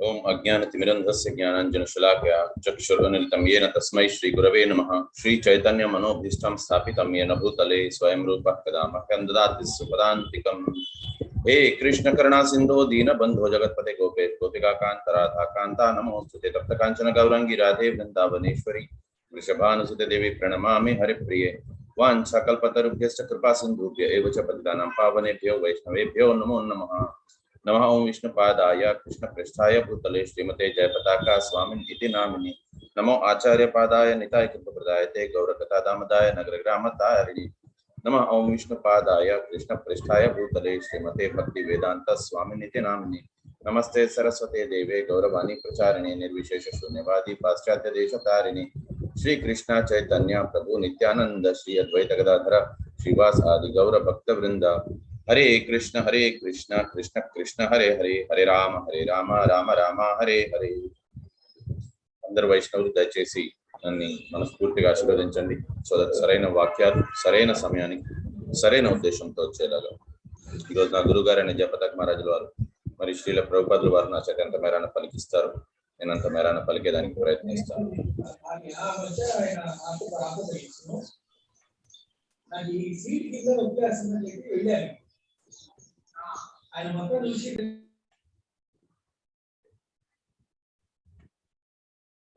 ओम अज्ञानतिमिरन्धस्य ज्ञानाञ्जनशलाकया चक्षुरुन्मिलितं येन तस्मै श्रीगुरवे नमः। श्रीचैतन्यमनोभीष्टं स्थापितं येन भूतले स्वयं रूपः कदा मह्यं ददाति सुपदान्तिकम्। हे कृष्ण करुणा सिन्धो दीनबन्धो जगत्पते गोपिकान्त राधा कान्ता नमोस्तुते। तप्तकाञ्चन गौराङ्गी राधे वृन्दावनेश्वरी वृषभानुसुते देवी प्रणमामि हरिप्रिये। वाञ्छाकल्पतरुभ्यश्च कृपा सिन्धुभ्य एव च पतितानां पावनेभ्यो वैष्णवेभ्यो नमो नमः। नमः ओं विष्णुपादाय कृष्णप्रेष्ठाय भूतले श्रीमते जयपताका स्वामिनीति नामिने। नमो आचार्यपादाय निताय कृपप्रदायते गौरकथादामदाय नगरग्रामतारिणे। नमः ओं विष्णुपादाय कृष्णप्रेष्ठाय भूतले श्रीमते भक्तिवेदांत स्वामिनीति नामिने। नमस्ते सरस्वते देवे गौरवाणी प्रचारिणे निर्विशेष शून्यवादी पाश्चात्य देशतारिणे। श्री कृष्ण चैतन्य प्रभु नित्यानंद श्री अद्वैत गदाधर श्रीवास आदि गौर भक्त वृंद। हरे कृष्ण कृष्ण कृष्ण हरे हरे, हरे राम राम राम हरे हरे। अंदर वैष्णव दयచేసి నన్ను మనస్ఫూర్తిగా ఆశీర్వదించండి. సో దట్ సరైన వాక్యాలు సరైన సమయానికి సరైన ఉద్దేశంతో వచ్చేలాగా ఈరోజు నా గురువు గారైన జయపతాక మహారాజుల వారు మరి శ్రీల ప్రభుపాదుల వారు నా చేత ఎంత మేరాన పలికిస్తారు, నేను అంత మేరాన పలికేదానికి ప్రయత్నిస్తాను.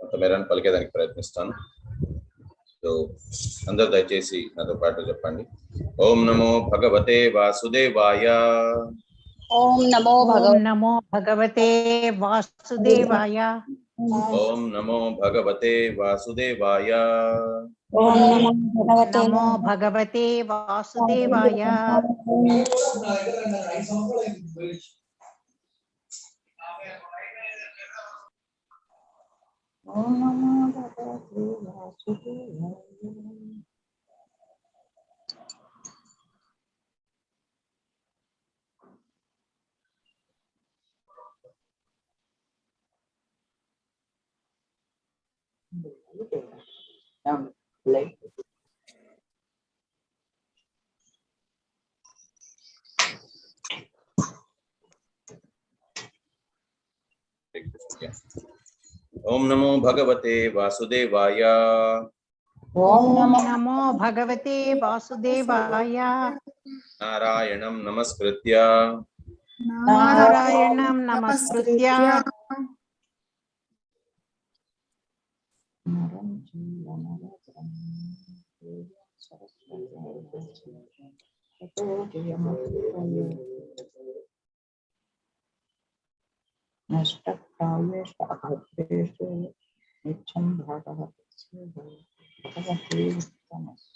అంత మేరాన పలికేదానికి ప్రయత్నిస్తాను. సో అందరూ దయచేసి నాతో పాటు చెప్పండి. ఓం నమో భగవతే వాసుదేవాయ. ఓం నమో భగవతే వాసుదేవాయ. ఓం నమో భగవతే వాసుదేవాయ. ఓం నమో భగవతే వాసుదేవాయ. ఓం నమో భగవతే వాసుదేవాయ. ఓం నమో భగవతే వాసుదేవాయ. ఓం నమో భగవతే వాసుదేవాయ. నారాయణం నమస్కృత్య నారాయణం నమస్కృత్య నష్టప్రాయేషు అభద్రేషు నిత్యం భగవతే ఉత్తమస్య.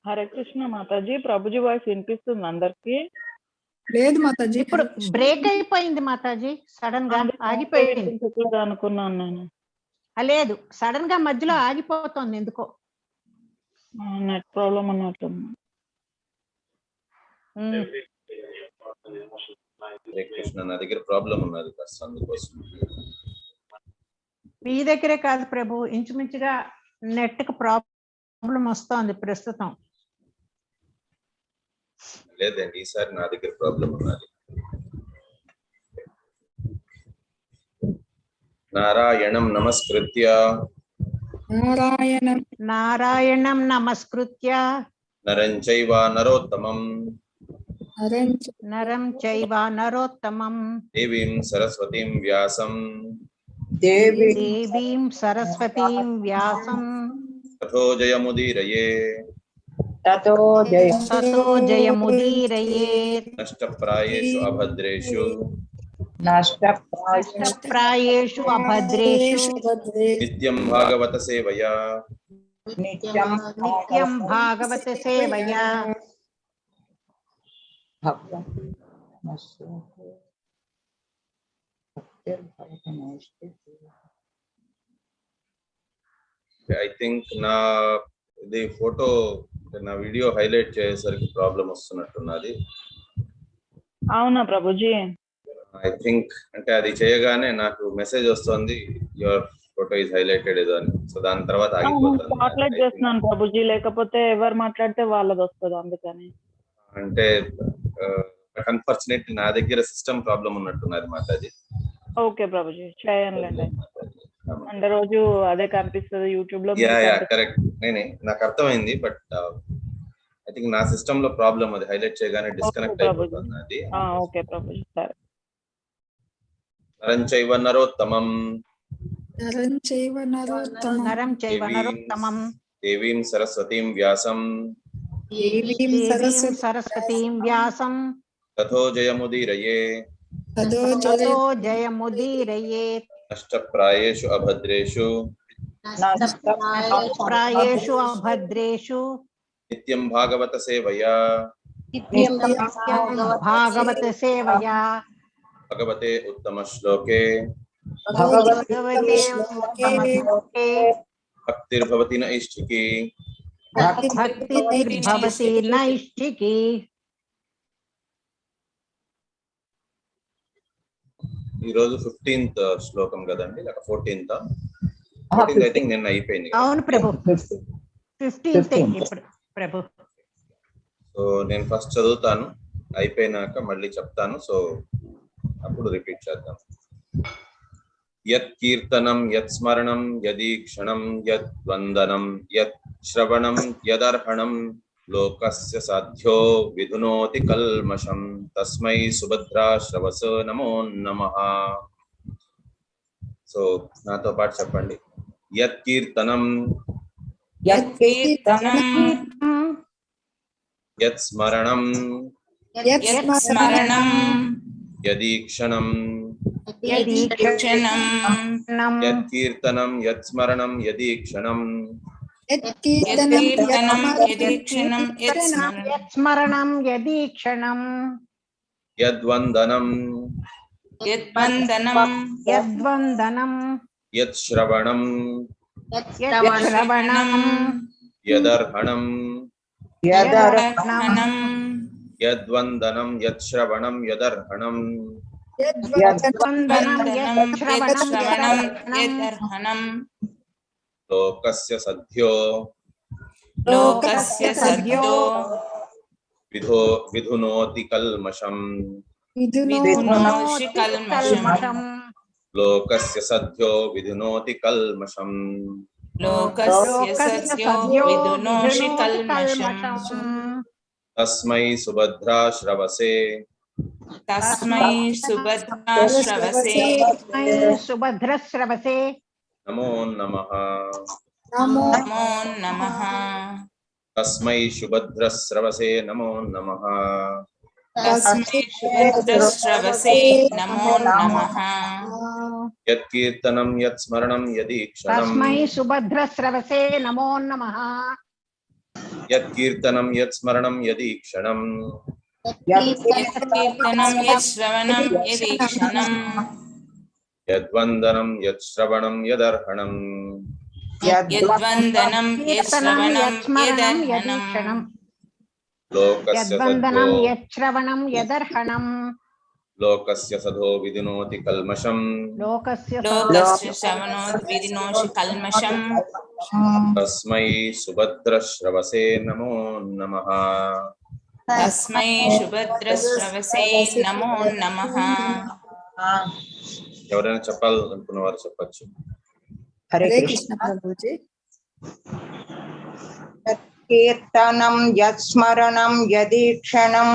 హరే కృష్ణ మాతాజీ. ప్రభుజీ వాయిస్ వినిపిస్తుంది అందరికి? లేదు మాతాజీ, ఇప్పుడు బ్రేక్ అయిపోయింది మాతాజీ, సడన్ గా ఆగిపోయింది అనుకున్నాను నేను. లేదు, సడన్ గా మధ్యలో ఆగిపోతుంది ఎందుకో. నెట్ ప్రాబ్లం అన్నట్టుంది. కృష్ణ నా దగ్గర ప్రాబ్లం ఉన్నది కాస్త, అందుకోసం. మీ దగ్గరే కాదు ప్రభు, ఇంచుమించుగా నెట్ కు ప్రాబ్లం వస్తోంది ప్రస్తుతం. లేదండి, ఈసారి నా దగ్గర ప్రాబ్లం ఉన్నది. నారాయణం నమస్కృత్య నారాయణం నమస్కృత్య నరం చైవ నరోత్తమం నరం చైవ నరోత్తమం దేవీం సరస్వతీం వ్యాసం దేవీం సరస్వతీం వ్యాసం తతో జయముదీరయే నష్టప్రాయేషు అభద్రేషు నష్టప్రాయేషు అభద్రేషు నిత్యం భాగవత సేవయా నిత్యం భాగవత సేవయా. ఐ థింక్ నా ఇది ఫోటో నా వీడియో హైలైట్ చేసేసరికి ప్రాబ్లం వస్తున్నట్టున్నది. అవునా ప్రభుజీ? ఐ థింక్ అంటే అది చేయగానే నాకు మెసేజ్ వస్తుంది, యువర్ ఫోటో ఇస్ హైలైటెడ్ ఏదో అని. సో దాని తర్వాత ఆగిపోతుంది. స్పాట్లైట్ చేస్తున్నాను ప్రభుజీ, లేకపోతే ఎవరు మాట్లాడితే వాళ్ళది వస్తుంది అందుకని. అంటే బట్ అన్ఫార్చునేట్లీ నా దగ్గర system problem ఉన్నట్టున్నది Mataji. Okay Prabhuji, చేయండి. అంటే రోజు అదే కనిపిస్తుంది యూట్యూబ్ లో. కరెక్ట్, నాకు అర్థమైంది. బట్ ఐ థింక్ నా సిస్టమ్ లో ప్రాబ్లం, అది హైలైట్ చేయగానే డిస్కనెక్ట్ అయిపోతుంది అది. ఓకే ప్రభుజీ, సరే. నరం చైవ నరోత్తమం నరం చైవ నరోత్తమం నరం చైవ నరోత్తమం దేవీం సరస్వతీం వ్యాసం దేవీం సరస్వతీం వ్యాసం తథో జయముదీరయే తతో జయముదీరయేత్ నష్టప్రాయేషు అభద్రేషు ప్రాయేషు అభద్రేషు నిత్యం భాగవత సేవయా భాగవత సేవయా భగవతే ఉత్తమ శ్లోకే భగవతే ఉత్తమ శ్లోకే భక్తిర్భవతి నైష్ఠికి భక్తిర్భవతి నైష్ఠికి. ఈ రోజు 15th శ్లోకం కదండి, లేక 14th? ఐ థింక్ నిన్న అయిపోయింది. అవును ప్రభు, 15th ఇప్పుడు ప్రభు. సో నేను ఫస్ట్ చదువుతాను, అయిపోయినాక మళ్ళీ చెప్తాను. సో అప్పుడు రిపీట్ చేద్దాం. యత్ కీర్తనం యత్ స్మరణం యదీక్షణం యత్ వందనం యత్ శ్రవణం యదర్హణం లోకస్య సాధ్యో విధునోతి కల్మషం తస్మై సుభద్రా శ్రవస నమో నమః. సో నాతో పాటు చెప్పండి. యత్ కీర్తనం యత్ స్మరణం యదీక్షణం యత్ కీర్తనం యత్ స్మరణం యదీక్షణం స్మరణం యదీక్షణం యద్వందనం యద్వందనం యత్ శ్రవణం యశ్రవణం యదర్హణం యదర్హణం యద్వందనం యత్ శ్రవణం యదర్హణం యద్వందనం యశ్రవణం యదర్హణం లోకస్య సద్యో విధునోతి కల్మషం లోకస్య సద్యో విధునోతి కల్మషం తస్మై సుభద్రా శ్రవసే సుభద్రశ్రవసే నమో నమః. తస్మై సుభద్రశ్రవసే నమో నమః. యత్ కీర్తనం యత్ స్మరణం యదీక్షణం తస్మై సుభద్రశ్రవసే నమో నమః. యత్ కీర్తనం యత్ స్మరణం యదీక్షణం యద్వందనం యత్ శ్రవణం యదర్హణం లోకస్య సదో విధునోతి కల్మషం తస్మై సుభద్రశ్రవసే నమో నమః. ఎవరైనా చెప్పాలనుకున్న వారు చెప్పచ్చు. హరే కృష్ణ ప్రభుజీ. కీర్తనం యత్స్మరణం యదీక్షణం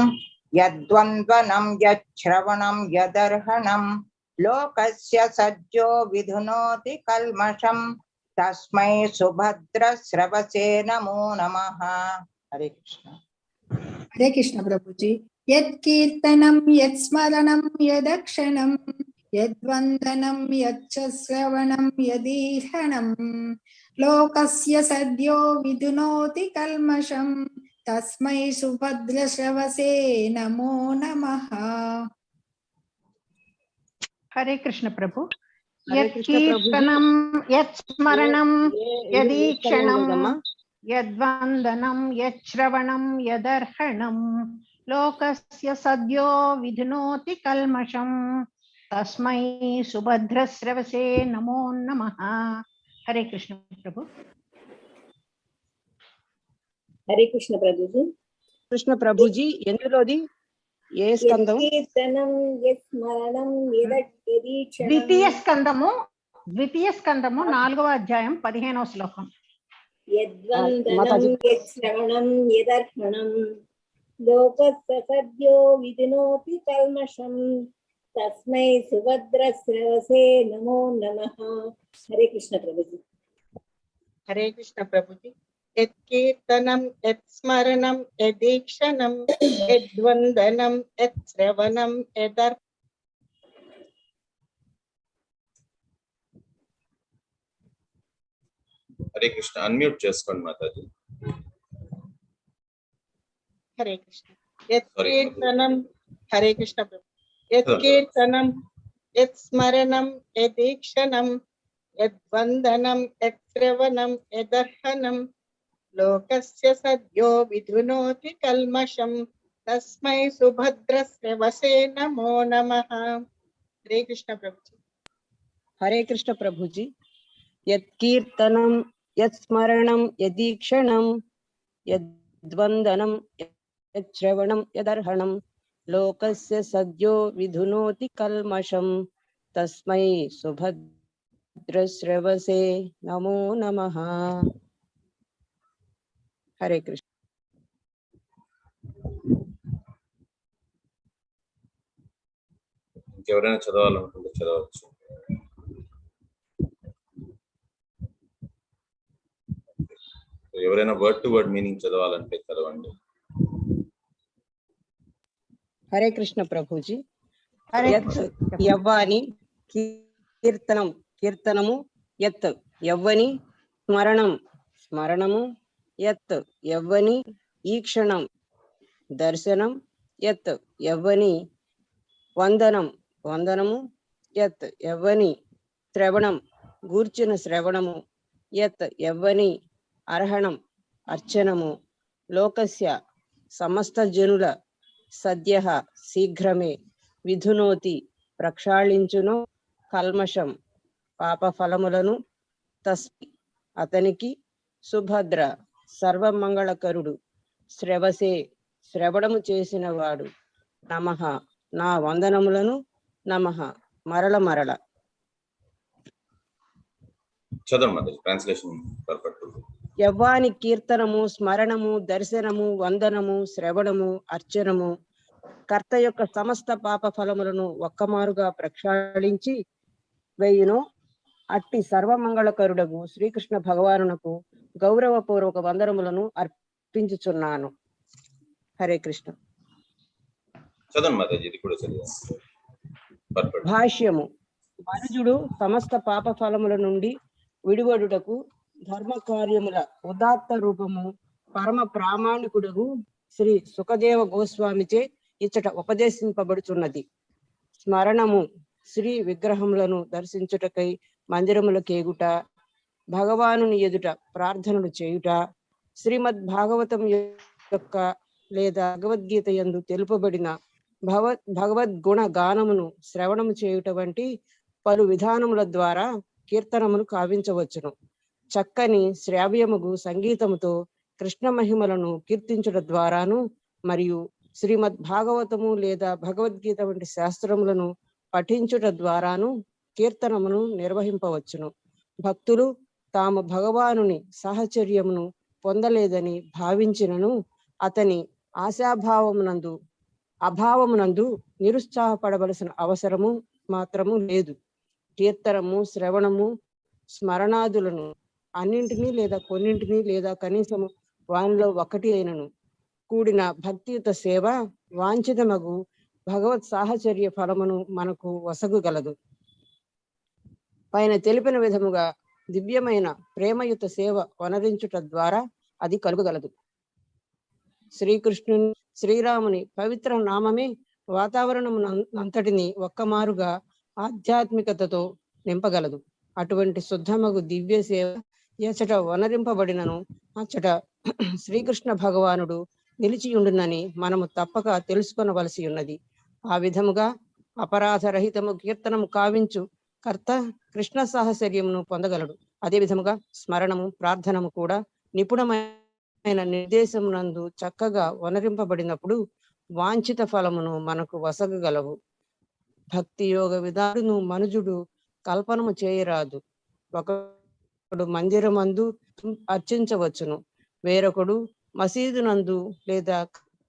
యద్వంద్వనం యశ్రవణం యదర్హణం లోకస్య సజ్జో విధునోతి కల్మషం తస్మై సుభద్ర శ్రవసే నమో నమః. హరే కృష్ణ. హరే కృష్ణ ప్రభుజీ. యత్ కీర్తనం యత్ స్మరణం యదక్షణం యద్వందనం యచ్చ శ్రవణం యదీర్హణం లోకస్య సద్యో విధునోతి కల్మషం తస్మై సుభద్ర శ్రవసే నమో నమః. హరే కృష్ణ ప్రభు. యత్ కీర్తనం యత్ స్మరణం యదీక్షణం యద్వందనం యశ్రవణం యదర్హణం లోకస్య సద్యో విధునోతి కల్మషం తస్మై సుభద్రశ్రవసే నమో నమః. హరే కృష్ణ ప్రభు. హరే కృష్ణ ప్రభుజీ. కృష్ణ ప్రభుజీ ఎందులోది? ఏ స్కందం? యత్కీర్తనం యత్స్మరణం యదీక్షణం. ద్వితీయ స్కందము 4వ అధ్యాయం 15వ శ్లోకం. యద్వందనం యశ్రవణం యదర్హణం లోకస్య సద్యో విధినోతి కల్మషం తస్మై సుభద్రశ్రవసే నమో నమః. హరే కృష్ణ ప్రభుజీ. హరే కృష్ణ ప్రభుజీ. యత్కీర్తనం యత్స్మరణం యదీక్షణం యద్వందనం యశ్రవణం యదర్. హరే కృష్ణ. అన్మ్యూట్ చేసుకోండి మాతాజీ. హరే కృష్ణ. యత్కీర్తనం. హరే కృష్ణ ప్రభు. యత్కీర్తనం యత్స్మరణం యదీక్షణం యద్వందనం యశ్రవణం యదర్హణం లోకస్య సద్యో విధునోతి కల్మషం తస్మై సుభద్రశ్రవసే నమో నమః. హరే కృష్ణ ప్రభుజీ. హరే కృష్ణ ప్రభుజీ. యత్కీర్తనం యత్స్మరణం యదీక్షణం యద్వందనం యశ్రవణం యదర్హణం లోకస్య సద్యో విధునోతి కల్మషం తస్మై సుభద్రశ్రవసే నమో నమః. హరే కృష్ణ. ఇంకెవరైనా చదవాలనుకుంటే చదవచ్చు. ఎవరైనా వర్డ్ టు వర్డ్ మీనింగ్ చదవాలంటే చదవండి. హరే కృష్ణ ప్రభుజీ. యవ్వాని కీర్తనం కీర్తనము యత్ యవ్వని స్మరణం స్మరణము యత్ యవ్వని ఈక్షణం దర్శనం యత్ యవ్వని వందనం వందనము యత్ యవ్వని శ్రవణం గూర్చిన శ్రవణము యత్ యవ్వని అర్హణం అర్చనము లోకస్య సమస్త జనుల సద్య శీఘ్రమే విధునోతి ప్రక్షాళించును కల్మషం పాపఫలములను తస్మి అతనికి సుభద్ర సర్వమంగళకరుడు శ్రవసే శ్రవణము చేసిన వాడు నమః నా వందనములను నమః మరల మరల. చదవండి మాతాజీ. Translation perfect. యవ్వాని కీర్తనము స్మరణము దర్శనము వందనము శ్రవణము అర్చనము కర్త యొక్క సమస్త పాప ఫలములను ఒక్కమారుగా ప్రక్షాళించి వేయును. అట్టి సర్వమంగళకరుడగు శ్రీకృష్ణ భగవానునకు గౌరవపూర్వక వందనములను అర్పించుచున్నాను. హరే కృష్ణ. చదవండి మాతాజీ. ఇది కూడా చదవండి. పర్ఫెక్ట్. భాష్యము. మనుజుడు సమస్త పాప ఫలముల నుండి విడివడుటకు ధర్మ కార్యముల ఉదాత్త రూపము పరమ ప్రామాణికుడు శ్రీ సుఖదేవ గోస్వామిచే ఇచ్చట ఉపదేశింపబడుచున్నది. స్మరణము శ్రీ విగ్రహములను దర్శించుటకై మందిరములకేగుట, భగవానుని ఎదుట ప్రార్థనలు చేయుట, శ్రీమద్ భాగవతం యొక్క లేదా భగవద్గీత యందు తెలుపబడిన భగవద్గుణ గానమును శ్రవణము చేయుట వంటి పలు విధానముల ద్వారా కీర్తనమును కావించవచ్చును. చక్కని శ్రావ్యముగు సంగీతముతో కృష్ణ మహిమలను కీర్తించుట ద్వారాను మరియు శ్రీమద్ భాగవతము లేదా భగవద్గీత వంటి శాస్త్రములను పఠించుట ద్వారాను కీర్తనమును నిర్వహింపవచ్చును. భక్తులు తాము భగవానుని సాహచర్యమును పొందలేదని భావించినను అతని ఆశాభావమునందు అభావమునందు నిరుత్సాహపడవలసిన అవసరము మాత్రము లేదు. కీర్తనము శ్రవణము స్మరణాదులను అన్నింటినీ లేదా కొన్నింటినీ లేదా కనీసము వానిలో ఒకటి అయినను కూడిన భక్తియుత సేవ వాంఛితమగు భగవత్ సాహచర్య ఫలమును మనకు వసగుగలదు. పైన తెలిపిన విధముగా దివ్యమైన ప్రేమయుత సేవ వనరించుట ద్వారా అది కలుగగలదు. శ్రీకృష్ణుని శ్రీరాముని పవిత్ర నామమే వాతావరణమును అంతటిని ఒక్కమారుగా ఆధ్యాత్మికతతో నింపగలదు. అటువంటి శుద్ధమగు దివ్య సేవ ఎచట వనరింపబడినను అచ్చట శ్రీకృష్ణ భగవానుడు నిలిచియుండునని మనము తప్పక తెలుసుకొనవలసి ఉన్నది. ఆ విధముగా అపరాధరహితము కీర్తనము కావించు కర్త కృష్ణ సాహచర్యమును పొందగలడు. అదే విధముగా స్మరణము ప్రార్థనము కూడా నిపుణమైన నిర్దేశమునందు చక్కగా వనరింపబడినప్పుడు వాంఛిత ఫలమును మనకు వసగగలవు. భక్తి యోగ విధాను మనుజుడు కల్పనము చేయరాదు. ఒకడు మందిరమందు అర్చించవచ్చును, వేరొకడు మసీదునందు లేదా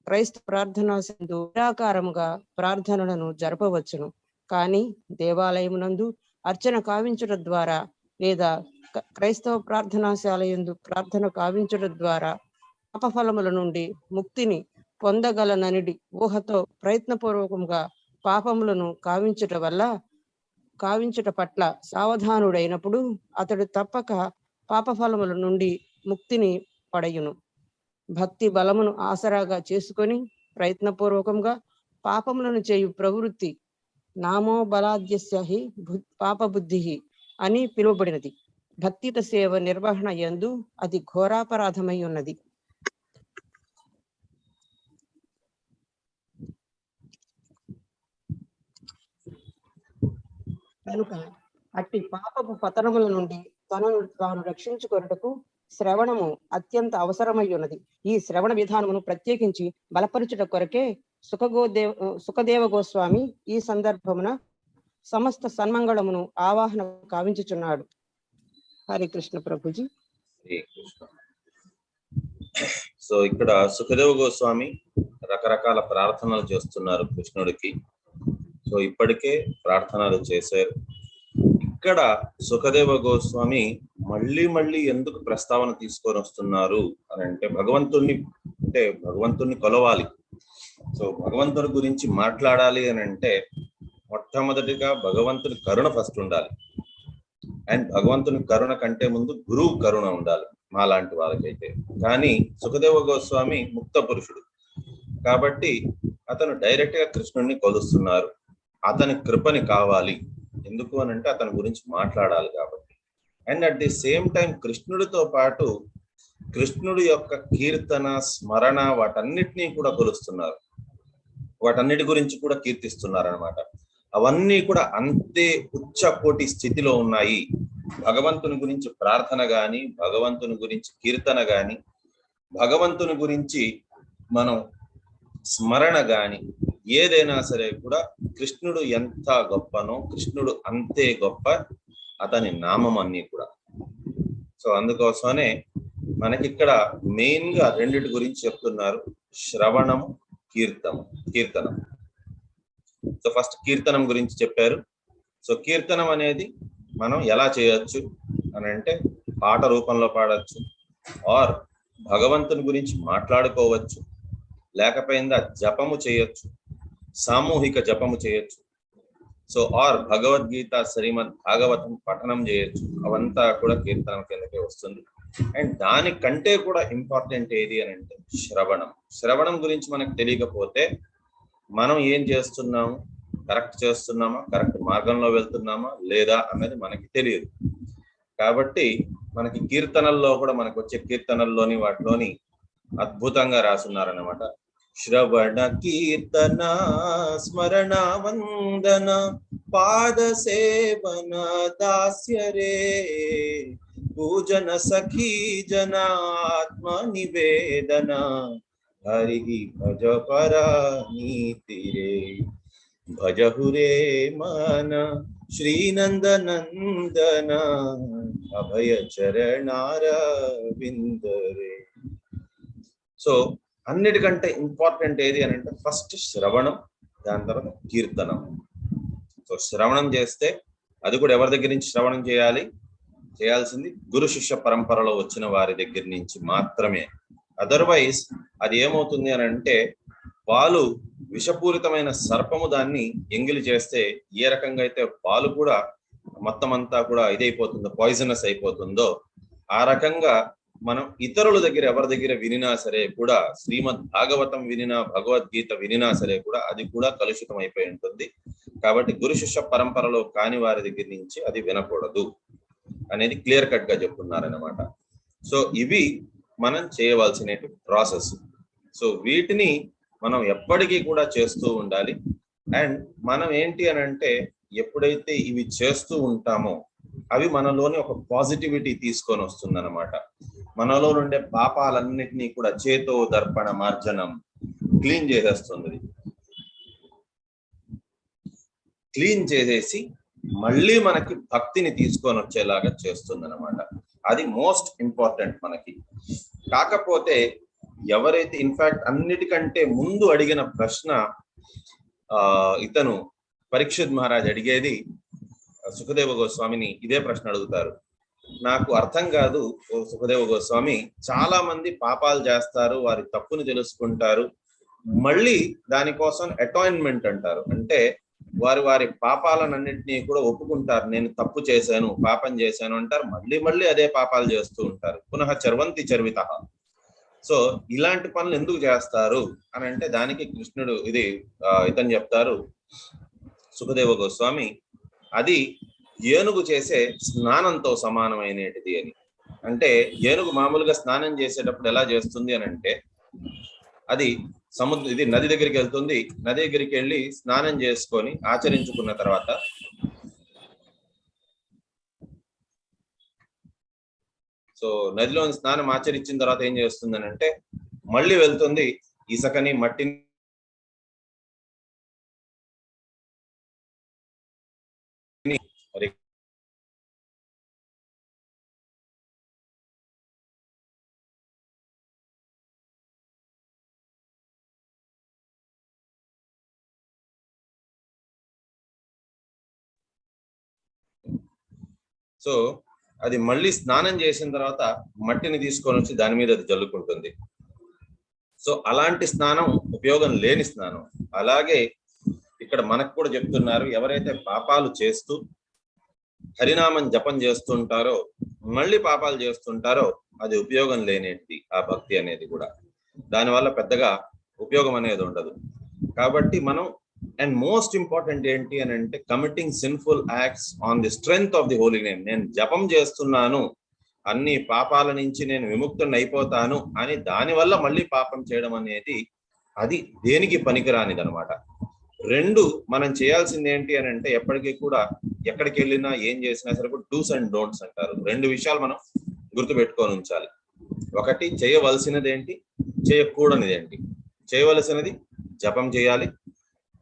క్రైస్తవ ప్రార్థనా సందు నిరాకారముగా ప్రార్థనలను జరపవచ్చును. కానీ దేవాలయమునందు అర్చన కావించుట ద్వారా లేదా క్రైస్తవ ప్రార్థనాశాల యందు ప్రార్థన కావించుట ద్వారా పాపఫలముల నుండి ముక్తిని పొందగలననిడి ఊహతో ప్రయత్నపూర్వకంగా పాపములను కావించుట పట్ల సావధానుడైనప్పుడు అతడు తప్పక పాపఫలముల నుండి ముక్తిని పడయును. భక్తి బలమును ఆసరాగా చేసుకొని ప్రయత్నపూర్వకంగా పాపములను చేయు ప్రవృత్తి నామో బలాద్యస్య హి పాపబుద్ధి అని పిలువబడినది. భక్తిత సేవ నిర్వహణ యందు అది ఘోరాపరాధమై ఉన్నది. కనుక అట్టి పాపపు పతనముల నుండి తనను తాను రక్షించుకొనుటకు శ్రవణము అత్యంత అవసరమై ఉన్నది. ఈ శ్రవణ విధానమును ప్రత్యేకించి బలపరచుట కొరకే సుఖదేవ గోస్వామి ఈ సందర్భమున సమస్త సన్మంగళమును ఆవాహన కావించుచున్నాడు. హరి కృష్ణ ప్రభుజీ. సో ఇక్కడ సుఖదేవ గోస్వామి రకరకాల ప్రార్థనలు చేస్తున్నారు కృష్ణుడికి. సో ఇప్పటికే ప్రార్థనలు చేశారు. ఇక్కడ సుఖదేవ గోస్వామి మళ్ళీ ఎందుకు ప్రస్తావన తీసుకొని వస్తున్నారు అని అంటే భగవంతుణ్ణి కొలవాలి. సో భగవంతుని గురించి మాట్లాడాలి అని అంటే మొట్టమొదటిగా భగవంతుని కరుణ ఫస్ట్ ఉండాలి. అండ్ భగవంతుని కరుణ కంటే ముందు గురువు కరుణ ఉండాలి మా లాంటి వాళ్ళకైతే. కానీ సుఖదేవ గోస్వామి ముక్త పురుషుడు కాబట్టి అతను డైరెక్ట్ గా కృష్ణుడిని కొలుస్తున్నారు. అతని కృపని కావాలి. ఎందుకు అని అంటే అతని గురించి మాట్లాడాలి కాబట్టి. And at the same time కృష్ణుడితో పాటు కృష్ణుడి యొక్క కీర్తన స్మరణ వాటన్నిటినీ కూడా కొలుస్తున్నారు. వాటన్నిటి గురించి కూడా కీర్తిస్తున్నారు అనమాట. అవన్నీ కూడా అంతే ఉచ్చ కోటి స్థితిలో ఉన్నాయి. భగవంతుని గురించి ప్రార్థన గాని, భగవంతుని గురించి కీర్తన గాని, భగవంతుని గురించి మనం స్మరణ గాని ఏదైనా సరే కూడా కృష్ణుడు ఎంత గొప్పనో కృష్ణుడు అంతే గొప్ప అతని నామం అన్ని కూడా. సో అందుకోసమే మనకి ఇక్కడ మెయిన్ గా రెండిటి గురించి చెప్తున్నారు, శ్రవణము, కీర్తనం. సో ఫస్ట్ కీర్తనం గురించి చెప్పారు. సో కీర్తనం అనేది మనం ఎలా చేయొచ్చు అని అంటే పాట రూపంలో పాడచ్చు, ఆర్ భగవంతుని గురించి మాట్లాడుకోవచ్చు, లేకపోయిందా జపము చేయొచ్చు, సామూహిక జపము చేయొచ్చు. సో ఆర్ భగవద్గీత, శ్రీమద్ భాగవతం పఠనం చేయొచ్చు. అవంతా కూడా కీర్తనం కిందకే వస్తుంది. అండ్ దానికంటే కూడా ఇంపార్టెంట్ ఏది అని అంటే శ్రవణం గురించి మనకు తెలియకపోతే మనం ఏం చేస్తున్నాము, కరెక్ట్ చేస్తున్నామా, కరెక్ట్ మార్గంలో వెళ్తున్నామా లేదా అన్నది మనకి తెలియదు. కాబట్టి మనకి కీర్తనల్లో కూడా మనకు వచ్చే కీర్తనల్లోని వాటిలోని అద్భుతంగా రాసున్నారన్నమాట. శ్రవణ కీర్తన స్మరణ వందన పాద సేవన దాస్యరే పూజన సఖీ జన ఆత్మ నివేదన హరి భజ పరానీతిరే భజహురే మన శ్రీనందనందన అభయ చరణారవిందరే. సో అన్నిటికంటే ఇంపార్టెంట్ ఏది అని అంటే ఫస్ట్ శ్రవణం, దాని తర్వాత కీర్తనం. సో శ్రవణం చేస్తే అది కూడా ఎవరి దగ్గర నుంచి శ్రవణం చేయాల్సింది గురు శిష్య పరంపరలో వచ్చిన వారి దగ్గర నుంచి మాత్రమే. అదర్వైజ్ అది ఏమవుతుంది అని అంటే పాలు విషపూరితమైన సర్పము దాన్ని ఎంగిలి చేస్తే ఏ రకంగా అయితే పాలు కూడా మొత్తం అంతా కూడా ఇదైపోతుందో, పాయిజనస్ అయిపోతుందో, ఆ రకంగా మనం ఇతరుల దగ్గర ఎవరి దగ్గర వినినా సరే కూడా, శ్రీమద్ భాగవతం వినినా, భగవద్గీత వినినా సరే కూడా అది కూడా కలుషితం అయిపోయి ఉంటుంది. కాబట్టి గురు శిష్య పరంపరలో కాని వారి దగ్గర నుంచి అది వినకూడదు అనేది క్లియర్ కట్ గా చెప్తున్నారనమాట. సో ఇవి మనం చేయవలసిన ప్రాసెస్. సో వీటిని మనం ఎప్పటికీ కూడా చేస్తూ ఉండాలి. అండ్ మనం ఏంటి అని అంటే ఎప్పుడైతే ఇవి చేస్తూ ఉంటామో అవి మనలోని ఒక పాజిటివిటీ తీసుకొని వస్తుందన్నమాట. మనలో ఉండే పాపాలన్నిటినీ కూడా చేతో దర్పణ మార్జనం క్లీన్ చేసేస్తుంది. క్లీన్ చేసేసి మళ్ళీ మనకి భక్తిని తీసుకొని వచ్చేలాగా చేస్తుంది అనమాట. అది మోస్ట్ ఇంపార్టెంట్ మనకి. కాకపోతే ఎవరైతే ఇన్ఫాక్ట్ అన్నిటికంటే ముందు అడిగిన ప్రశ్న ఇతను పరీక్షిత్ మహారాజ్ అడిగేది సుఖదేవ గోస్వామిని ఇదే ప్రశ్న అడుగుతారు. నాకు అర్థం కాదు ఓ సుఖదేవ గోస్వామి, చాలా మంది పాపాలు చేస్తారు, వారి తప్పుని తెలుసుకుంటారు, మళ్ళీ దానికోసం అటాయిన్మెంట్ అంటారు, అంటే వారి పాపాలన్నింటినీ కూడా ఒప్పుకుంటారు, నేను తప్పు చేశాను, పాపం చేశాను అంటారు, మళ్ళీ అదే పాపాలు చేస్తూ ఉంటారు, పునః చర్వంతి చర్విత. సో ఇలాంటి పనులు ఎందుకు చేస్తారు అని అంటే దానికి కృష్ణుడు ఇతను చెప్తారు సుఖదేవ గోస్వామి, అది ఏనుగు చేసే స్నానంతో సమానమైనది అని. అంటే ఏనుగు మామూలుగా స్నానం చేసేటప్పుడు ఎలా చేస్తుంది అని అంటే, అది నది దగ్గరికి వెళ్తుంది, నది దగ్గరికి వెళ్ళి స్నానం చేసుకొని ఆచరించుకున్న తర్వాత సో నదిలో స్నానం ఆచరించిన తర్వాత ఏం చేస్తుంది అని అంటే మళ్ళీ వెళ్తుంది ఇసుకని మట్టిని సో అది మళ్ళీ స్నానం చేసిన తర్వాత మట్టిని తీసుకొని వచ్చి దాని మీద అది జల్లుకుంటుంది. సో అలాంటి స్నానం ఉపయోగం లేని స్నానం. అలాగే ఇక్కడ మనకు కూడా చెప్తున్నారు, ఎవరైతే పాపాలు చేస్తూ హరినామం జపం చేస్తుంటారో మళ్ళీ పాపాలు చేస్తుంటారో అది ఉపయోగం లేనిది ఆ భక్తి అనేది కూడా. దానివల్ల పెద్దగా ఉపయోగం అనేది ఉండదు. కాబట్టి మనం అండ్ మోస్ట్ ఇంపార్టెంట్ ఏంటి అని అంటే committing sinful acts on the strength of the holy name. నేను జపం చేస్తున్నాను, అన్ని పాపాల నుంచి నేను విముక్తుని అయిపోతాను అని దానివల్ల మళ్ళీ పాపం చేయడం అనేది అది దేనికి పనికిరానిది అనమాట. రెండు మనం చేయాల్సింది ఏంటి అని అంటే ఎప్పటికీ కూడా ఎక్కడికి వెళ్ళినా ఏం చేసినా సరే కూడా డూస్ అండ్ డోంట్స్ అంటారు. రెండు విషయాలు మనం గుర్తుపెట్టుకొని ఉంచాలి. ఒకటి చేయవలసినది ఏంటి, చేయకూడనిది ఏంటి. చేయవలసినది జపం చేయాలి,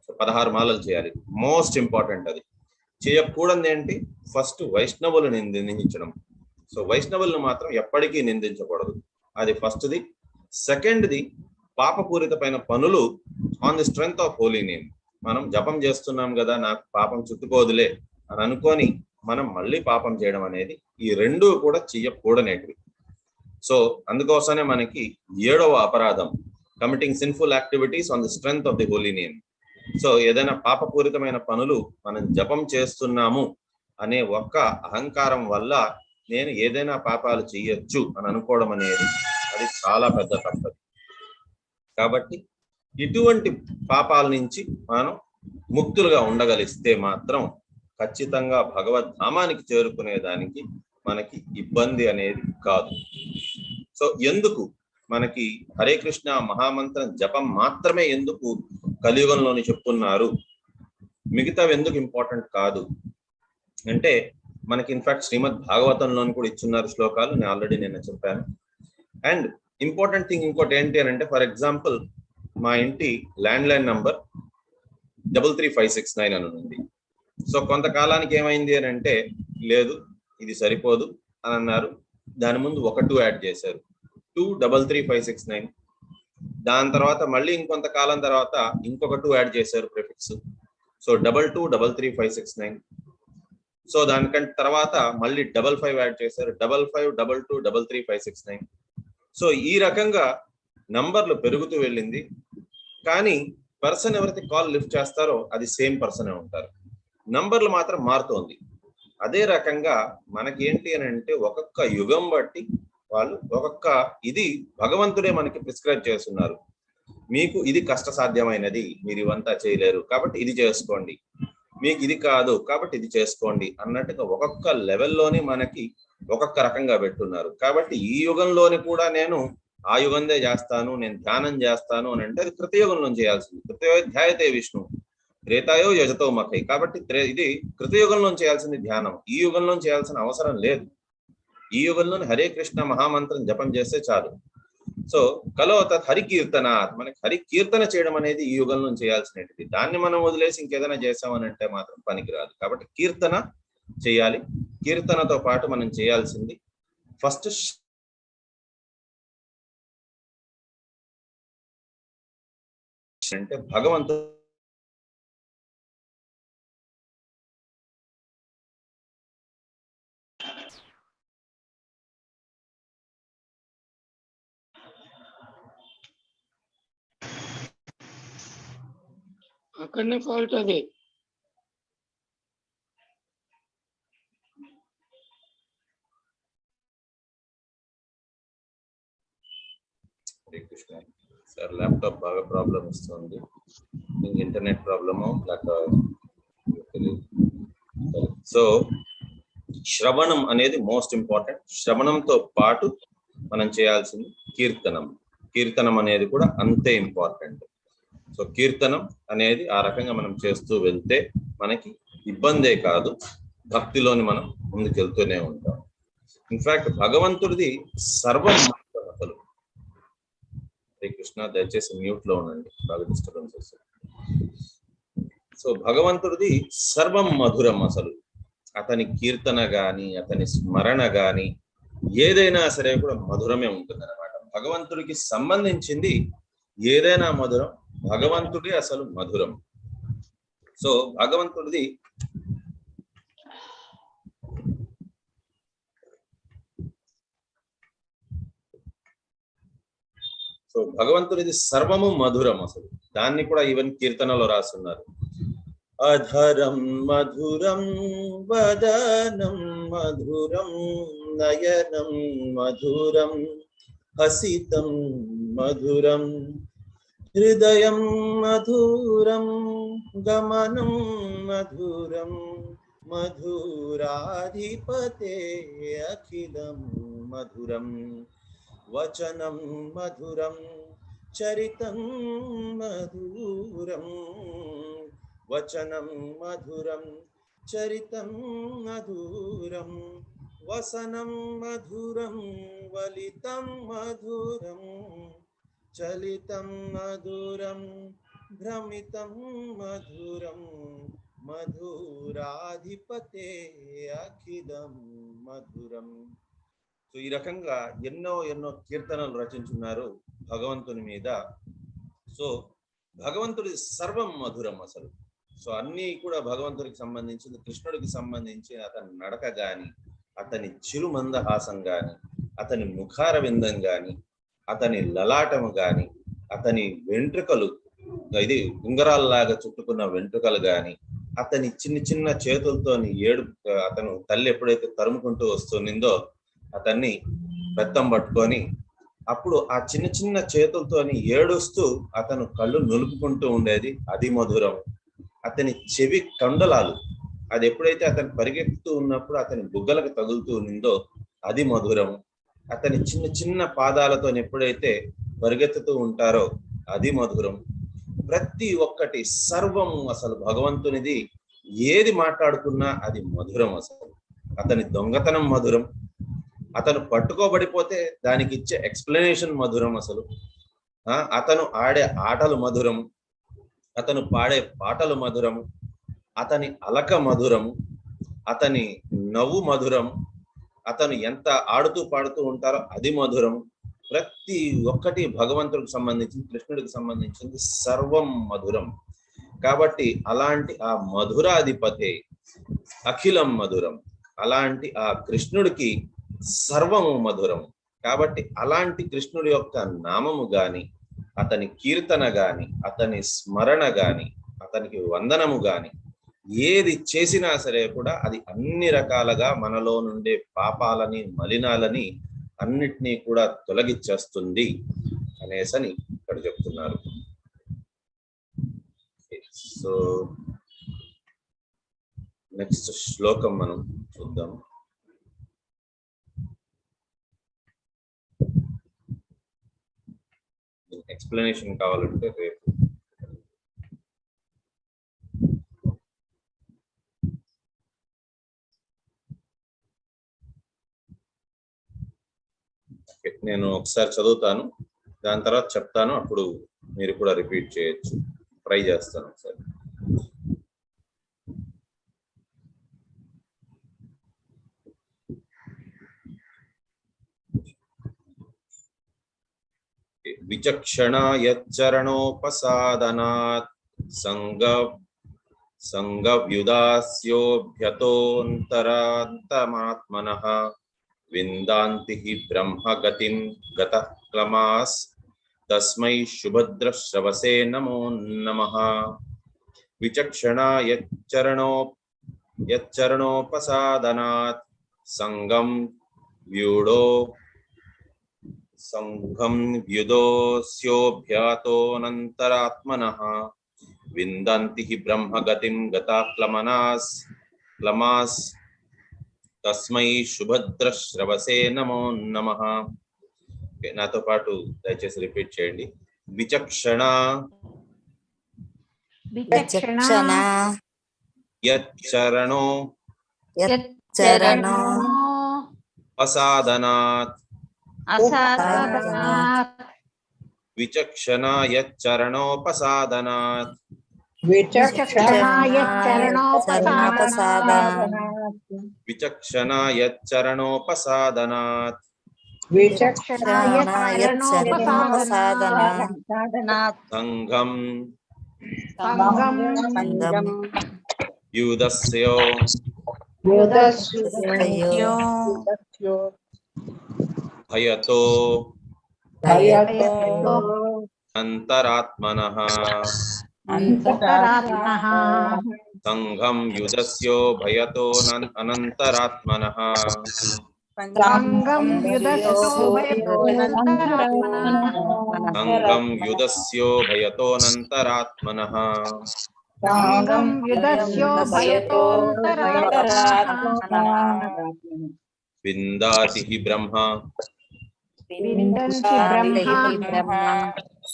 16 మాలలు చేయాలి, మోస్ట్ ఇంపార్టెంట్ అది. చేయకూడదు ఏంటి, ఫస్ట్ వైష్ణవులను నిందించడం. సో వైష్ణవులను మాత్రం ఎప్పటికీ నిందించకూడదు, అది ఫస్ట్ది. సెకండ్ది పాపపూరితమైన పనులు on the strength of holy name. మనం జపం చేస్తున్నాం కదా, నాకు పాపం చుట్టుకోదులే అని అనుకొని మనం మళ్ళీ పాపం చేయడం అనేది, ఈ రెండు కూడా చెయ్యకూడనేటివి. సో అందుకోసమే మనకి 7వ అపరాధం committing sinful activities on the strength of the holy name. So ఏదైనా పాపపూరితమైన పనులు మనం జపం చేస్తున్నాము అనే ఒక్క అహంకారం వల్ల నేను ఏదైనా పాపాలు చెయ్యొచ్చు అని అనుకోవడం అనేది అది చాలా పెద్ద తప్పు. కాబట్టి ఇటువంటి పాపాల నుంచి మనం ముక్తులుగా ఉండగలిస్తే మాత్రం ఖచ్చితంగా భగవద్ధామానికి చేరుకునేదానికి మనకి ఇబ్బంది అనేది కాదు. సో ఎందుకు మనకి హరే కృష్ణ మహామంత్రం జపం మాత్రమే ఎందుకు కలియుగంలోని చెప్తున్నారు, మిగతావి ఎందుకు ఇంపార్టెంట్ కాదు అంటే మనకి ఇన్ఫాక్ట్ శ్రీమద్ భాగవతంలోని కూడా ఇచ్చున్నారు శ్లోకాలు, నేను ఆల్రెడీ నిన్న చెప్పాను. అండ్ ఇంపార్టెంట్ థింగ్ ఇంకోటి ఏంటి అని అంటే, ఫర్ ఎగ్జాంపుల్ మా ఇంటి ల్యాండ్ లైన్ నంబర్ 33569 అని ఉంది. సో కొంతకాలానికి ఏమైంది అని అంటే, లేదు ఇది సరిపోదు అని అన్నారు, దాని ముందు ఒక 2 యాడ్ చేశారు, 2333569. దాని తర్వాత మళ్ళీ ఇంకొంతకాలం తర్వాత ఇంకొక 2 యాడ్ చేశారు ప్రిఫిక్స్, సో 22333569. సో దానికంటే తర్వాత మళ్ళీ 55 యాడ్ చేశారు, 5522333569. సో ఈ రకంగా నంబర్లు పెరుగుతూ వెళ్ళింది, కానీ పర్సన్ ఎవరైతే కాల్ లిఫ్ట్ చేస్తారో అది సేమ్ పర్సనే ఉంటారు, నంబర్లు మాత్రం మారుతోంది. అదే రకంగా మనకి ఏంటి అని అంటే ఒక్కొక్క యుగం బట్టి వాళ్ళు ఒక్కొక్క ఇది భగవంతుడే మనకి ప్రిస్క్రైబ్ చేస్తున్నారు. మీకు ఇది కష్ట సాధ్యమైనది, మీరు ఇవంతా చేయలేరు కాబట్టి ఇది చేసుకోండి, మీకు ఇది కాదు కాబట్టి ఇది చేసుకోండి అన్నట్టుగా ఒక్కొక్క లెవెల్లోని మనకి ఒక్కొక్క రకంగా పెట్టున్నారు. కాబట్టి ఈ యుగంలోని కూడా నేను ఆ యుగందే చేస్తాను, నేను ధ్యానం చేస్తాను అని అంటే అది కృతయుగంలో చేయాల్సింది. కృతయోధ్యాయతే విష్ణు త్రేతాయో యజతో మఖై. కాబట్టి ఇది కృతయుగంలో చేయాల్సింది ధ్యానం, ఈ యుగంలో చేయాల్సిన అవసరం లేదు. ఈ యుగంలోని హరే కృష్ణ మహామంత్రం జపం చేస్తే చాలు. సో కలో తత్ హరి కీర్తనాత్, మనకి హరి కీర్తన చేయడం అనేది ఈ యుగంలో చేయాల్సినది. దాన్ని మనం వదిలేసి ఇంకేదైనా చేసామని అంటే మాత్రం పనికిరాదు. కాబట్టి కీర్తన చేయాలి. కీర్తనతో పాటు మనం చేయాల్సింది ఫస్ట్ అంటే భగవంతుడు అక్కడనే ఫాల్ట్ అది. హరే కృష్ణ సార్, ల్యాప్టాప్ బాగా ప్రాబ్లం వస్తుంది. ఇంటర్నెట్ ప్రాబ్లము లేక సో శ్రవణం అనేది మోస్ట్ ఇంపార్టెంట్. శ్రవణంతో పాటు మనం చేయాల్సింది కీర్తనం. కీర్తనం అనేది కూడా అంతే ఇంపార్టెంట్. సో కీర్తనం అనేది ఆ రకంగా మనం చేస్తూ వెళ్తే మనకి ఇబ్బందే కాదు, భక్తిలోని మనం ముందుకెళ్తూనే ఉంటాం. ఇన్ఫాక్ట్ భగవంతుడిది సర్వం అసలు. హరే కృష్ణ, దయచేసి మ్యూట్ లో ఉండండి, బాగా డిస్టర్బెన్స్ వస్తుంది. సో భగవంతుడిది సర్వం మధురం. అసలు అతని కీర్తన గాని అతని స్మరణ గాని ఏదైనా సరే కూడా మధురమే ఉంటుంది అనమాట. భగవంతుడికి సంబంధించింది ఏదైనా మధురం, భగవంతుడే అసలు మధురం. సో భగవంతుడిది భగవంతుడిది సర్వము మధురం. అసలు దాన్ని కూడా ఈవెన్ కీర్తనలో రాస్తున్నారు. అధరం మధురం వదనం మధురం నయనం మధురం హసితం మధురం హృదయం మధురం గమనం మధురం మధురాధిపతే అఖిలం మధురం వచనం మధురం చరితం మధురం వచనం మధురం చరితం మధురం వసనం మధురం వలితం మధురం చలితం మధురం భ్రమితం మధురం మధురాధిపతే అఖిలం మధురం. సో ఈ రకంగా ఎన్నో కీర్తనలు రచించున్నారు భగవంతుని మీద. సో భగవంతుడి సర్వం మధురం అసలు. సో అన్నీ కూడా భగవంతుడికి సంబంధించింది. కృష్ణుడికి సంబంధించి అతని నడక గాని, అతని చిరుమందహాసం గాని, అతని ముఖార విందం గాని, అతని లలాటము గాని, అతని వెంట్రుకలు, ఇది ఉంగరాల్లాగా చుట్టుకున్న వెంట్రుకలు గాని, అతని చిన్న చేతులతోని అతను తల్లి ఎప్పుడైతే తరుముకుంటూ వస్తుందో అతన్ని బెత్తం పట్టుకొని అప్పుడు ఆ చిన్న చేతులతోని ఏడుస్తూ అతను కళ్ళు నులుపుకుంటూ ఉండేది, అది మధురం. అతని చెవి కండలాలు అది ఎప్పుడైతే అతను పరిగెత్తుతూ ఉన్నప్పుడు అతని బుగ్గలకు తగులుతూ ఉందో అది మధురం. అతని చిన్న పాదాలతో ఎప్పుడైతే పరిగెత్తుతూ ఉంటారో అది మధురం. ప్రతి ఒక్కటి సర్వం అసలు భగవంతునిది. ఏది మాట్లాడుకున్నా అది మధురం. అసలు అతని దొంగతనం మధురం, అతను పట్టుకోబడిపోతే దానికి ఇచ్చే ఎక్స్ప్లెనేషన్ మధురం. అసలు అతను ఆడే ఆటలు మధురం, అతను పాడే పాటలు మధురం, అతని అలక మధురం, అతని నవ్వు మధురం, అతను ఎంత ఆడుతూ పాడుతూ ఉంటారో అది మధురం. ప్రతి ఒక్కటి భగవంతుడికి సంబంధించింది, కృష్ణుడికి సంబంధించింది సర్వం మధురం. కాబట్టి అలాంటి ఆ మధురాధిపతే అఖిలం మధురం. అలాంటి ఆ కృష్ణుడికి సర్వము మధురం. కాబట్టి అలాంటి కృష్ణుడి యొక్క నామము గాని, అతని కీర్తన గాని, అతని స్మరణ గాని, అతనికి వందనము గాని ఏది చేసినా సరే కూడా అది అన్ని రకాలుగా మనలో నుండే పాపాలని, మలినాలని అన్నిటినీ కూడా తొలగిచ్చేస్తుంది అనేసని ఇక్కడ చెప్తున్నారు. సో నెక్స్ట్ శ్లోకం మనం చూద్దాం. ఎక్స్ప్లెనేషన్ కావాలంటే రేపు. నేను ఒకసారి చదువుతాను, దాని తర్వాత చెప్తాను, అప్పుడు మీరు కూడా రిపీట్ చేయొచ్చు. ట్రై చేస్తాను ఒకసారి. విచక్షణ యచ్చరణోపసాదనాత్ సంగవ్యుదాస్యోభ్యతోంతరాత్మనః విందాంతి హి బ్రహ్మగతిం గతః క్లమాస్ తస్మై శుభద్రశ్రవసే నమో నమః. విచక్షణ యచ్చరణోపసాదనాత్ సంగం వ్యుదోస్యోభ్యాతోనంతరాత్మనః విందంతి హి బ్రహ్మగతిం గతా క్లమాస్ తస్మై శుభద్రశ్రవసే నమో నమః. నాతో పాటు దయచేసి రిపీట్ చేయండి. విచక్షణ యచ్చరణో అసాదనాత్ విచక్షణ యచ్చరణోపసాదనాత్ విచక్షణ యచ్చరణోపసాదనాత్ సంఘం వ్యుదస్యో భయతో అంతరాత్మనః సంఘం వ్యుదస్యో భయతో అనంతరాత్మనః సంఘం వ్యుదస్యో భయతోనంతరాత్మనః విందాతి హి బ్రహ్మ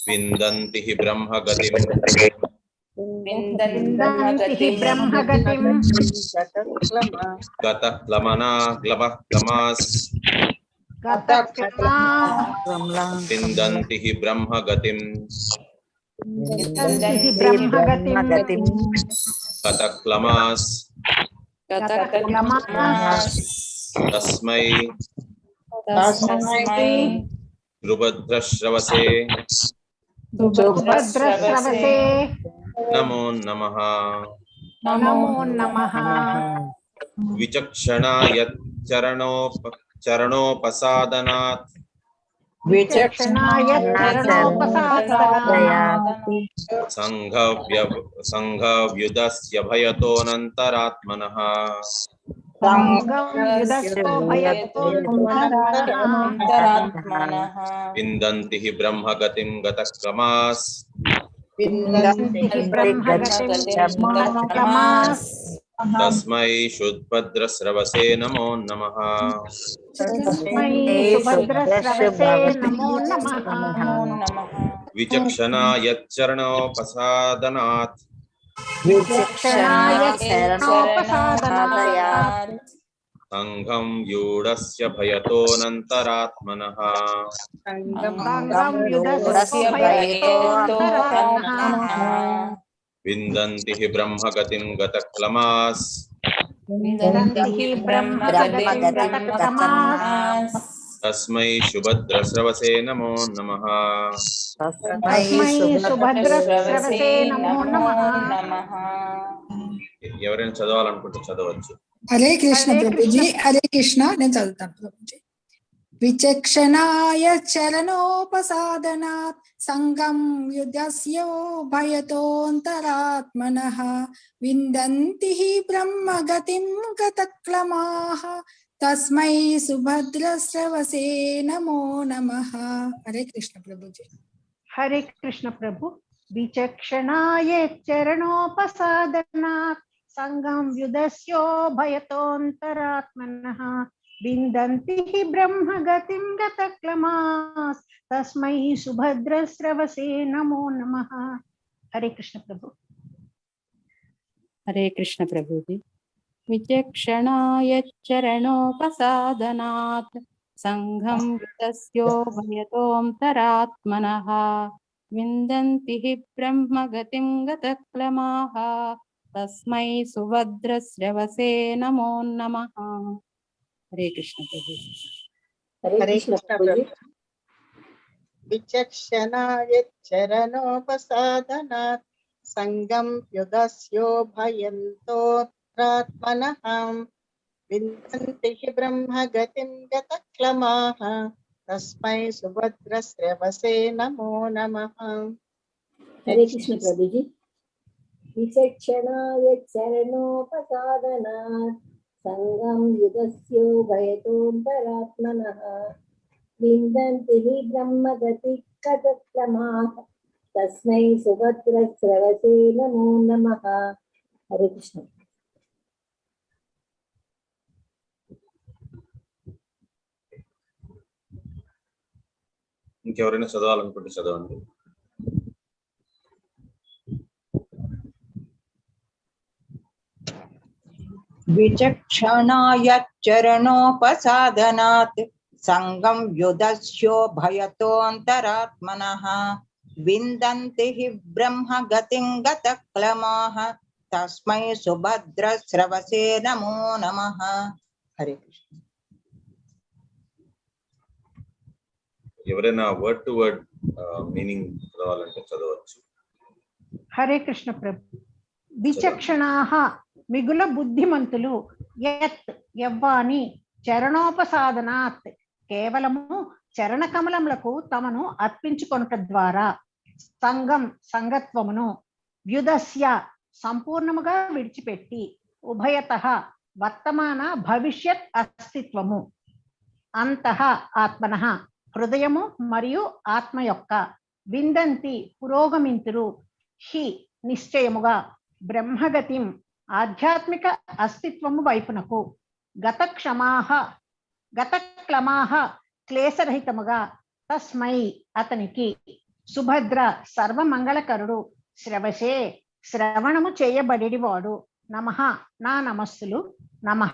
విందంతి హి బ్రహ్మగతిం గతః క్లమాస్ విందంతి హి బ్రహ్మగతిం గతః క్లమాస్ తస్మై శుభద్రశ్రవసే నమో నమః. విచక్షణ యచ్చరణోపసాదనాత్ సంఘవ్యుదస్య భయతోనంతరాత్మనః విందంతి హి బ్రహ్మగతిం గతః క్లమాస్ తస్మై శుభద్రశ్రవసే నమో నమః. విచక్షణ యచ్చరణోపసాదనాత్ సంఘం వ్యూఢస్య భయతోనంతరాత్మనః విందంతి హి బ్రహ్మగతిం గతః క్లమాస్ తస్మై శుభద్రశ్రవసే నమో నమః. ఎవరైనా చదవాలనుకుంటే చదవచ్చు. హరే కృష్ణ ప్రభుజీ. హరే కృష్ణ. నేను చదువుతాను ప్రభుజీ. విచక్షణాయ చరణోపసాదనాత్ సంగం యుద్ధస్యో భయతోంతరాత్మనః విందంతి హి బ్రహ్మగతిం గతక్లమాః తస్మై సుభద్రశ్రవసే నమో నమః. హరే కృష్ణ ప్రభుజీ. హరే కృష్ణ ప్రభు. విచక్షణాయ చరణోపసాదనాత్ సంగం వ్యుదస్యో భయతోంతరాత్మనః విందంతి హి బ్రహ్మగతిం గతక్లమాస్ తస్మై సుభద్రశ్రవసే నమో నమః. హరే కృష్ణ ప్రభు. హరే కృష్ణ ప్రభుజీ. విచక్షణాయ చరణోపసాదనాత్ సంఘం వితస్యో భయతోంతరాత్మనః విందంతి హి బ్రహ్మగతిం గతక్లమాః తస్మై సుభద్రశ్రవసే నమో నమః. హరే కృష్ణ ప్రభు. హరే హరే కృష్ణ కృష్ణ ప్రభుజీ. ప్రభు. విచక్షణాయ చరణోపసాదనాత్ సంగం యుగస్యో భయంతోత్రాత్మనః విందంతి హి బ్రహ్మగతిం గతక్లమాః తస్మై సుభద్రశ్రవసే నమో నమః. హరే కృష్ణ ప్రభుజీ. విచక్షణాయ చరణోపసాదనాత్ సంగం యుగస్యో భయతోంతరాత్మనః విందంతి హి బ్రహ్మగతి గతక్లమాః తస్మై సుభద్రశ్రవసే నమో నమః. హరే కృష్ణ. ఇంకెవరైనా చదవాలనుకుంటే చదవండి. విచక్షణాయ చరణోపసాదనాత్ సంగం యుధస్యో భయతోంతరాత్మనః విందంతి హి బ్రహ్మగతిం గతక్లమాః తస్మై సుభద్రశ్రవసే నమో నమః. హరే కృష్ణ. ఎవరైనా వర్డ్ టు వర్డ్ మీనింగ్ చదవాలంటే చదవచ్చు. హరే కృష్ణ ప్రభు. విచక్షణాః మిగుల బుద్ధిమంతులు, యత్ యవ్వాని, చరణోపసాదనాత్ కేవలము చరణ కమలములకు తమను అర్పించుకొనుట ద్వారా, సంగం సంగత్వమును, వ్యుదస్య సంపూర్ణముగా విడిచిపెట్టి, ఉభయతః వర్తమాన భవిష్యత్ అస్తిత్వము, అంతః ఆత్మనః హృదయము మరియు ఆత్మ యొక్క, విందంతి పురోగమింతురు, హి నిశ్చయముగా, బ్రహ్మగతిం ఆధ్యాత్మిక అస్తిత్వము వైపునకు, గతక్లమాః క్లేశరహితముగా, తస్మై అతనికి, సుభద్ర సర్వమంగళకరుడు, శ్రవసే శ్రవణము చేయబడివాడు, నమః నా నమస్సులు, నమః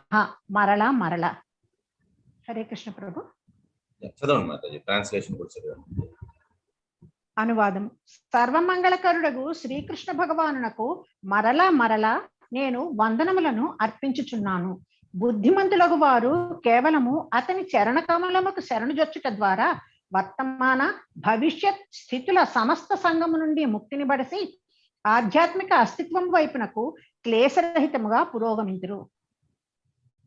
మరల మరల. హరే కృష్ణ ప్రభు. చదవండి మాతాజీ, ట్రాన్స్లేషన్ కూడా చదవండి. అనువాదం. సర్వమంగళకరుడగు శ్రీకృష్ణ భగవానునకు మరల మరల నేను వందనములను అర్పించుచున్నాను. బుద్ధిమంతులగు వారు కేవలము అతని చరణ కమలముకు శరణుజొచ్చుట ద్వారా వర్తమాన భవిష్యత్ స్థితుల సమస్త సంగము నుండి ముక్తిని బడసి ఆధ్యాత్మిక అస్తిత్వం వైపునకు క్లేశరహితముగా పురోగమింతురు.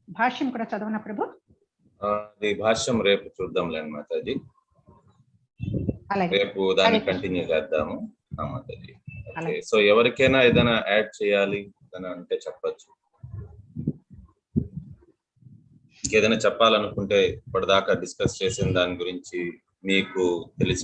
భాష్యం కూడా చదవన ప్రభు. ఈ భాష్యం రేపు చూద్దాంలేండి మాతాజీ. అలాగే. రేపు దాన్ని కంటిన్యూ చేద్దాము. మాతాజీ. సో ఎవరికైనా ఏదైనా యాడ్ చేయాలి అని అంటే చెప్పచ్చు. ఇంకేదైనా చెప్పాలనుకుంటే ఇప్పటిదాకా డిస్కస్ చేసిన దాని గురించి మీకు తెలిసి